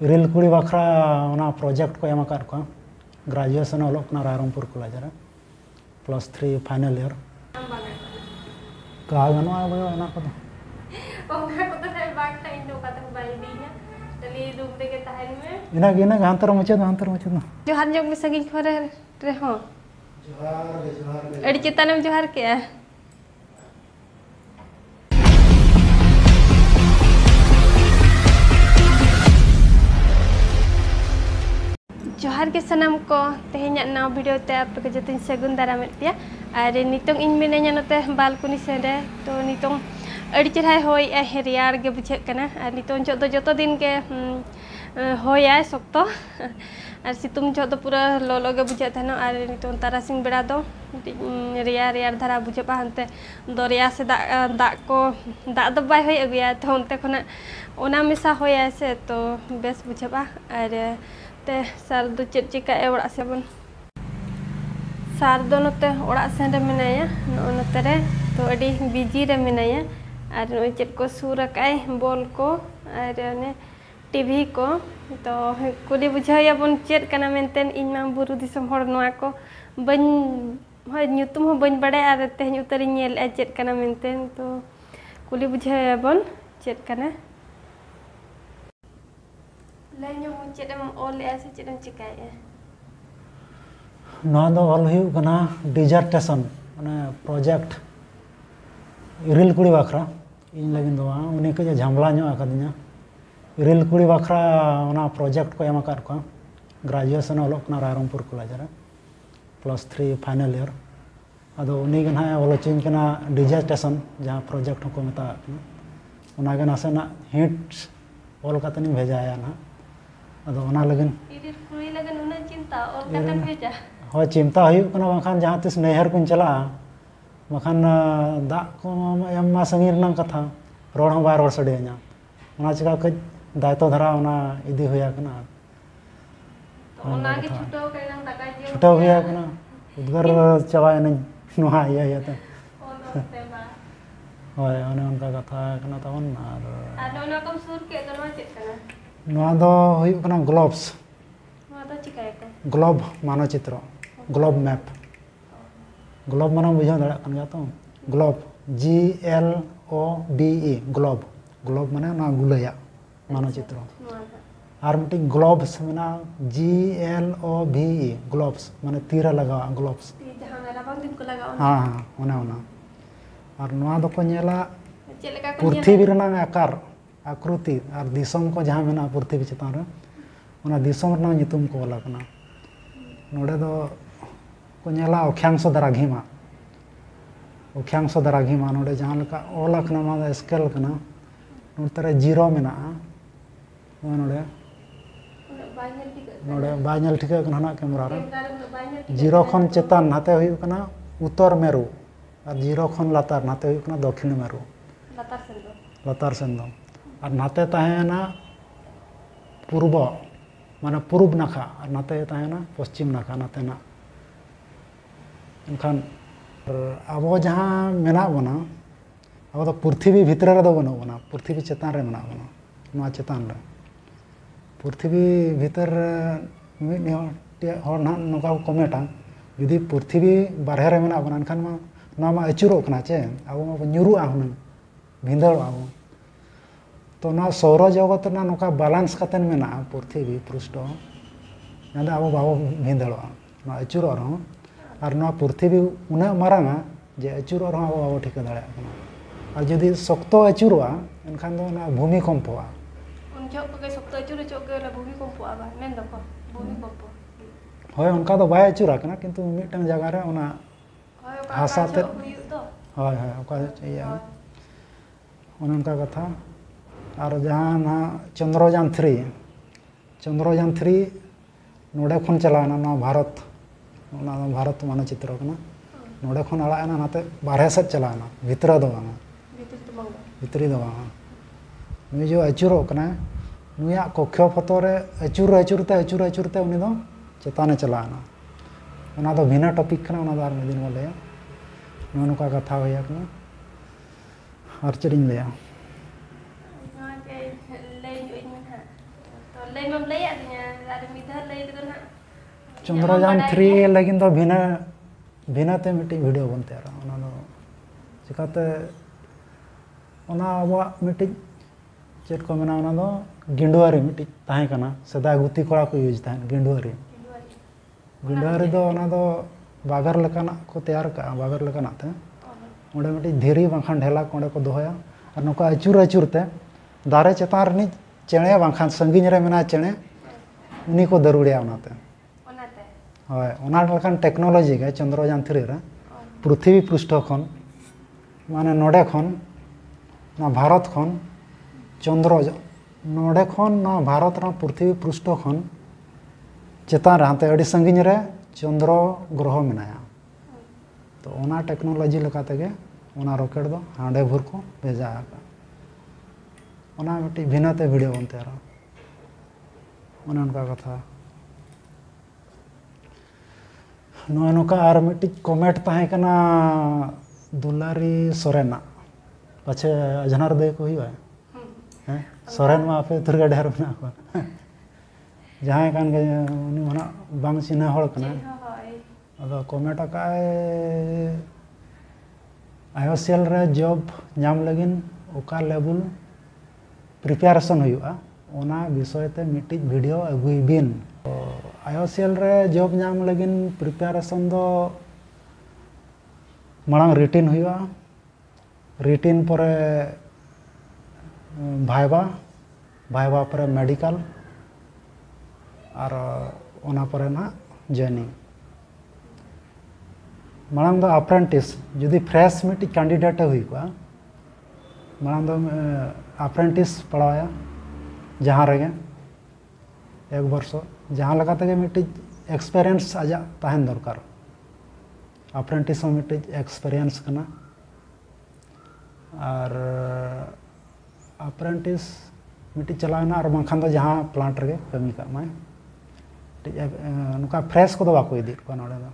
reel कुड़ी बखरा project को M को ग्रेजुएशन ऑलोकना रायरंगपुर कॉलेज रे +3 फाइनल ईयर का गनो आबो को इना हांतर मुचाद जोहार जोग में सगिन खोरे रे हो अड़ी चेतान में जोहार के जोहार के सनम को तेहेन्या नाव वीडियो ते आप के जतिन सगुन दारा में पिया और नितों इन मिनेन्या नते बालकनी सेंडे तो नितों अड़ी चेहरा होय ए रियार गे बुझे कना और नितों जो दिन के होय आय सप्तो और सितुम जो पूरा लोलो गे बुझे थनो और नितों तारासिंग बेड़ा दो रियार धारा बुझे पा हनते दरिया से दा दो बाय होय अगुया तो उनते खना ओना मिसा होय आय से तो बेस बुझे पा और ते सार दो चिका ओड़ा से बन सार दो नते ओड़ा से रे मिनाया नते रे तो अड़ी बिजी रे मिनाया और नो चेट को सूरकाय बॉल को और ने टीवी को तो कुली बुझाया बन चेट कना मेनतेन इन मा बुरु दिसम हर नोआ को बन होय न्यूतुम हो बन बड़े और तेहन उतरी नेल ए चेट कना मेनतेन तो कुली बुझाया बन चेट कना लाइनो चेटम ऑल ऐसे चेटम चिकाय ना दो ऑल हुई कना डिजर्टेशन माने प्रोजेक्ट रील कुड़ी बखरा इन लगिन दो उनी के झमला नो आकदिना रील कुड़ी बखरा प्रोजेक्ट को एम को ग्रेजुएशन ऑलोकना रायरंगपुर कॉलेज रे +3 फाइनल ईयर अदो उनी के ना ऑलोचिन कना डिजर्टेशन जहां प्रोजेक्ट को मता उना के नासेना हिंट्स ऑल कतनी भेजाया ना अदो उना लगन इदिर कुड़ी लगन उना चिंता और कतन भेजा हो चिंता हुई कना बखान जहां तिस नहर कुन चला बखान दा को एम मा संगीर नंग कथा रोड हो बार रोड सडे냐 उना चिका क दायतो धरा उना इदी होया कना तो उना के छुटो कइना दाका जे छुटो होया कना उदगर चवाय न नुहा ये त होय ओने उनका कथा कना तवन और ओना कम सुर के दलवा चेक कना नवा दो हुई कना ग्लोब्स नवा तो चिकाय का ग्लोब मानचित्र ग्लोब मैप ग्लोब माना बुझा दड़ा कन गया तो ग्लोब GLOBE ग्लोब ग्लोब माने ना गुलया मानचित्र और मिट्टी ग्लोब्स माना GLOBE ग्लोब्स माने तीरा लगा ग्लोब्स जहां मेरा बंग दिन को लगा हां ओना और नवा दो को नेला पृथ्वी रना आकार आकृति और दिसम को जहां मेना पृथ्वी चितान रे ओना दिसम रना नितुम को ओला कना नोडे दो को नेला अक्षांश दराघीमा नोडे जहां लका ओला कना मा स्केल कना नोतरे जीरो मेना नोडे बायनल ठिका कना ना कैमरा रे जीरो खन चेतान नाते हुई कना उत्तर मेरु और जीरो खन लातार नाते हुई कना दक्षिण मेरु लातार सेन दो और नाते ताहेना पूर्व माने पूर्व नाखा और नाते ताहेना पश्चिम नाखा नाते ना एनखान अब जहाँ मेना बना अब तो पृथ्वी भितर रे दो बना पृथ्वी चेतान रे मेना बना नवा चेतान रे पृथ्वी भितर मिड हर ना नका कमेटा यदि पृथ्वी बारहे रे मेना बना एनखान मा नवा मा अचुरो कना चे अब मा न्युरुआ हुन भिंदड़आ तो ना सौर जगत ना नका बैलेंस कतन मेना पृथ्वी पृष्ठ ना अब बाबो भिंदड़आ ना अचुरो रहो और ना पृथ्वी उना मारांगा जे अचुरो रहो अब बाबो ठिका दाड़ा और जदि शक्तो अचुरोआ एनखान दो ना भूमिकंपआ उन जो के शक्तो अचुरो चोके ला भूमिकंपआ बा मेन दको भूमिकंप होय उनका तो बाय अचुरा कना किंतु मिटन जगह रे उना हासा ते होय होय ओका चाहिए उनका कथा और जहाँ ना चंद्रयान 3 नोडे खन चलाना ना भारत मानचित्र कना नोडे खन अड़ाना नाते बारहे सेट चलाना भितर दो भितरी दो नुई जो अचुरो कना नुया कक्षपथ रे अचुरते उनी दो चेताने चलाना उना दो भिना टॉपिक कना उना दो आर दिन बोले नुका कथा होया कना और चेडिंग लेया lay mem lay adanya ada midha lay itu na Chandrayaan 3 लेकिन तो भिना भिना ते मिट्टी वीडियो बनते रहा उन्होंने चिकाते उन्ना अब मिट्टी चेट को मना उन्ना दो गिंडुआरी मिट्टी ताहे करना सदा गुत्ती कोड़ा को यूज़ ताहे गिंडुआरी दो उन्ना दो बागर लकाना को तैयार का बागर लकाना थे उन्हें मिट्टी धीरी बांखान ढेला कोड़े को दोहया और नुका अचूर अचूर ते दारे चेतार नहीं चेने बांखान संगीन रे मना चेने उन्हीं को दरुड़िया उन्नाते हाँ उन्नाट लकान टेक्नोलॉजी के चंद्रयान 3 रे पृथ्वी पृष्ठ खन माने नोडे खन ना भारत खन चंद्र नोडे खन ना भारत ना पृथ्वी पृष्ठ खन चेतान रे हाते अड़ी संगीन रे चंद्र ग्रह मेनाया तो उना टेक्नोलॉजी लकाते के उना रॉकेट दो हांडे भुर को भेजा का उना मिट्टी भिनाते वीडियो बनते रहा उन्हें उनका कथा नुका और मिट्टी कमेंट ताहे कना दुलारी सोरेना पाछे अजनार दे को हुआ है सोरेन मा आपे तुरगा ढेर बना को जहां कान के उनी मना बांग चिन्ह हळ कना अदो कमेंट का आईओसीएल रे जॉब नाम लगिन ओका लेवल प्रिपरेशन हुआ ओना विषय ते मिट्टी वीडियो अगुई बिन आईओसीएल रे जॉब नाम लगिन प्रिपरेशन दो मांग रिटिन हुआ रिटिन परे भाइबा भाइबा परे मेडिकल और ओना परे ना जॉइनिंग मांग दो अप्रेंटिस जुदी फ्रेश मिट्टी कैंडिडेट हुई को मांग दो अप्रेंटिस पढ़ाया जहाँ रहे 1 वर्ष जहाँ लगाते के मिट्टी एक्सपीरियंस आजा ताहन दरकार अप्रेंटिस में मिट्टी एक्सपीरियंस करना और अप्रेंटिस मिट्टी चलाना और बाखान तो जहाँ प्लांट रे कमी का मैं नुका फ्रेश को बाको इदी को नोडे दो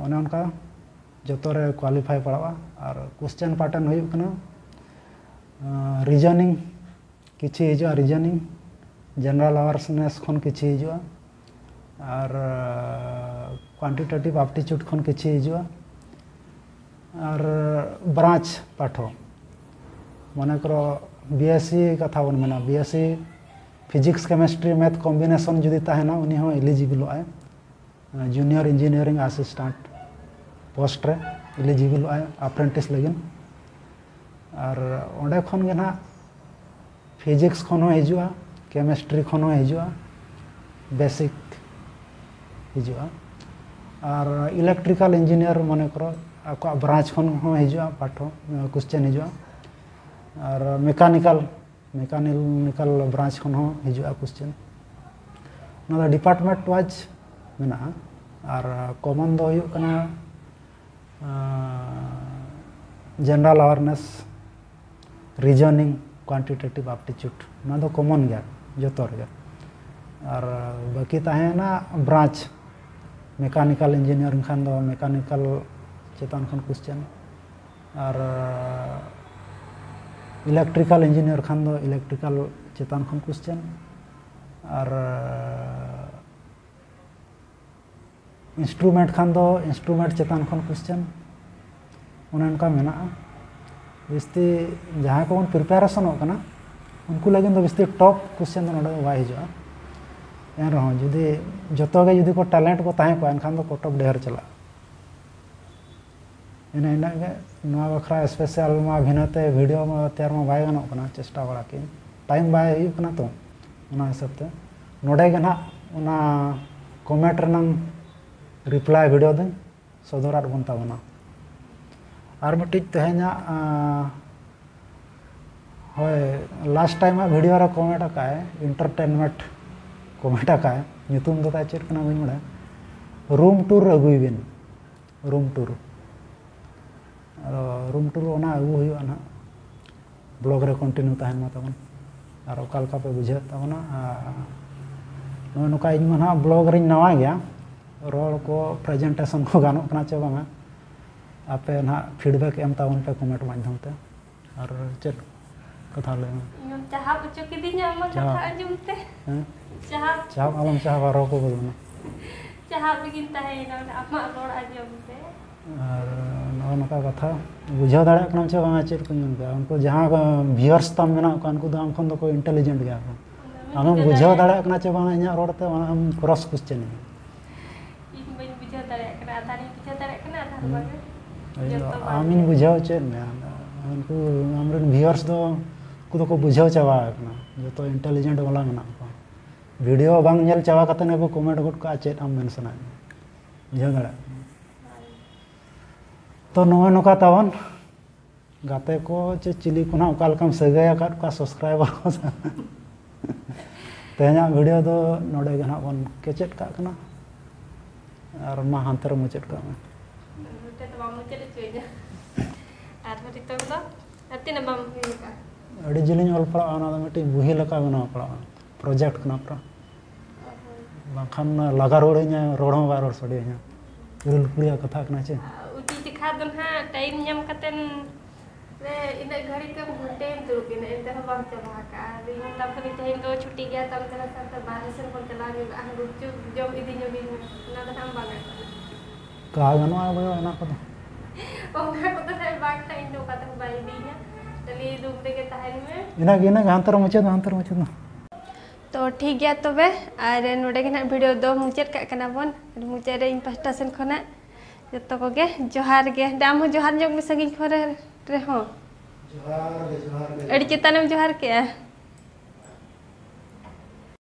ओने उनका जतो रे क्वालिफाई पड़ावा और क्वेश्चन पैटर्न हुई कना रीजनिंग किछि हिजुआ रीजनिंग जनरल अवेयरनेस खन किछि हिजुआ और क्वांटिटेटिव एप्टीट्यूड खन किछि हिजुआ और ब्रांच पाठो माने करो बीएससी कथा बन मेना BSc physics chemistry math combination जुदी ताहेना उनी हो एलिजिबल आए जूनियर इंजीनियरिंग असिस्टेंट पोस्ट रे एलिजिबल आए अप्रेंटिस लगिन और ओंडे खन गे ना फिजिक्स खन हो हिजुआ केमिस्ट्री खन हो हिजुआ बेसिक हिजुआ और इलेक्ट्रिकल इंजीनियर माने करो आपका ब्रांच खन हो हिजुआ पाठो क्वेश्चन हिजुआ और मैकेनिकल ब्रांच खन हो हिजुआ क्वेश्चन ना डिपार्टमेंट वाइज मेना और कॉमन दो हुई कना general awareness reasoning quantitative aptitude ना दो कॉमन गया जतो रे और बाकी ताहेना ब्रांच मैकेनिकल इंजीनियरिंग खान दो मैकेनिकल चेतन खन क्वेश्चन और इलेक्ट्रिकल इंजीनियर खान दो इलेक्ट्रिकल चेतन खन क्वेश्चन और इंस्ट्रूमेंट खान दो इंस्ट्रूमेंट चेतन खन क्वेश्चन उनका मेना बिस्ती जहाँ को प्रिपेरेशन होना उनको लगे तो बिस्ती टॉप क्वेश्चन तो नोडे वाई हिजुआ एन रहो जुदी जतो गे जुदी को टैलेंट को ताहे को एनखान तो कटअप ढेर चला इना इना गे नवा बखरा स्पेशल मा भिनते वीडियो मा तैयार मा बाय गनो कना चेष्टा बड़ा की टाइम बाय हुई कना तो उना हिसाब ते नोडे गे ना उना कमेंट रनंग रिप्लाई वीडियो दिन सदराट बनता बना और मिट्टी तेहना होय लास्ट टाइम वीडियो रे कमेंट का है इंटरटेनमेंट कमेंट का है ᱧᱩᱛᱩᱢ ᱫᱚ ᱛᱟᱭ ᱪᱮᱫ ᱠᱟᱱᱟ ᱵᱟᱹᱧ ᱵᱟᱲᱟᱭᱟ रूम टूर अगुई बिन रूम टूर ओना अगू हुआ ना ब्लॉग रे कंटिन्यू तहन मा तबन और ओका लका पे बुझे तबना नुका इन ना ब्लॉग रे नवा गया रोड को प्रेजेंटेशन को गानो कना चे बांगा आपे ना फीडबैक एम तावन पे कमेंट माध्यम ते और चेक कथा ले चाहब उचो किदिnya मा कथा अंजुम ते चाहब आलम चाहब रो को बोलना चाहब बिगिन ताहे ना आमा रोड अंजुम ते और नका कथा बुझाव दाड़ा कना चे बांगा चेत को ᱧᱮᱞ गया उनको जहां व्यूअर्स तम मेना को उनको दाम खन को इंटेलिजेंट गया को आम बुझाव दाड़ा कना चे बांगा इना रोड ते आम क्रॉस क्वेश्चन इन बइन बुझाव दाड़ा कना आधारी बुझाव दाड़ा कना आधार बागे आमिन बुझाव चेत में उनको हमरन व्यूअर्स दो को बुझाव चावा कना जो तो इंटेलिजेंट वाला मेना को वीडियो बांग नेल चावा कते ने को कमेंट गुड का चेत आम मेंशन बुझाव दाड़ा तो नवा नका तावन गाते को चे चिली को ना उकालकम सगाया का सब्सक्राइबर को तेना वीडियो दो नोडे गना बन केचेट का कना और मा हांतर मुचेट का मुटे तो बा मुचेट चोइना आर हरि तो दो अतिना बम का अडी जिलिन ऑल पड़ा ना मिटी बुही लका बना पड़ा प्रोजेक्ट कना पड़ा बाखान लगा रोड़े냐 रोड़ो बा रोड़ सडे냐 रुल कुलिया कथा कना चे खा दन हा time nyam katen re ina घड़ी के टाइम तो के ने एते हम चला का दिन तब फिर टाइम तो छुट्टी गया तब तेरा साथ बाहर से को चला गे आन रुचु जब इदी जो दिन ना तो हम बागा का गनो आ बयो ना को ओना को तो बाग टाइम तो कत बाई दी냐 तली रूम के ताहन में इना हांतर मुचे ना तो ठीक गया तबे आर नोडे के ना वीडियो दो मुचेत का कना बन मुचे रे इन पास्टा सेन खना जतो को गे जोहार गे दाम जोहार जोग में संगी खोरे रे हो जोहार गे अड़ी चेतान में जोहार के